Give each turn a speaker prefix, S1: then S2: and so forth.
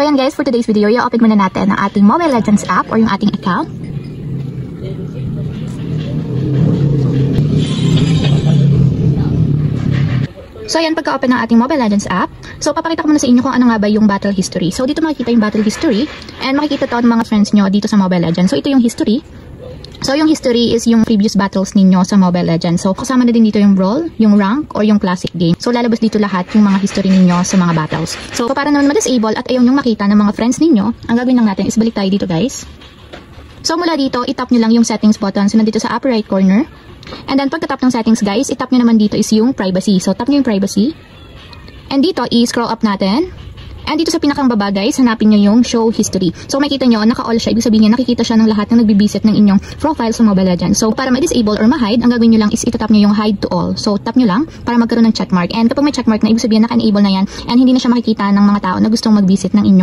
S1: So yan guys, for today's video, i-open muna natin ang ating Mobile Legends app or yung ating account. So yan, pagka-open ng ating Mobile Legends app, so papakita ko muna sa inyo kung ano nga ba yung battle history. So dito makikita yung battle history and makikita to ng mga friends nyo dito sa Mobile Legends. So ito yung history. So yung history is yung previous battles ninyo sa Mobile Legends. So kasama na din dito yung brawl, yung rank, or yung classic game. So lalabas dito lahat yung mga history ninyo sa mga battles. So para naman ma-disable at ayaw yung makita ng mga friends ninyo, ang gagawin lang natin is balik tayo dito guys. So mula dito, itap nyo lang yung settings button. So nandito sa upper right corner. And then pagka-tap ng settings guys, itap nyo naman dito is yung privacy. So tap nyo yung privacy. And dito, i-scroll up natin. And dito sa pinakang baba guys, hanapin nyo yung show history. So makikita nyo, naka-all siya. Ibig sabihin niya, nakikita siya ng lahat ng nagbibisit ng inyong profile sa Mobile Legends. So para ma-disable or ma-hide, ang gagawin nyo lang is itatap nyo yung hide to all. So tap nyo lang para magkaroon ng checkmark. And kapag may checkmark na, ibig sabihin naka-enable na yan and hindi na siya makikita ng mga tao na gustong mag-visit ng inyong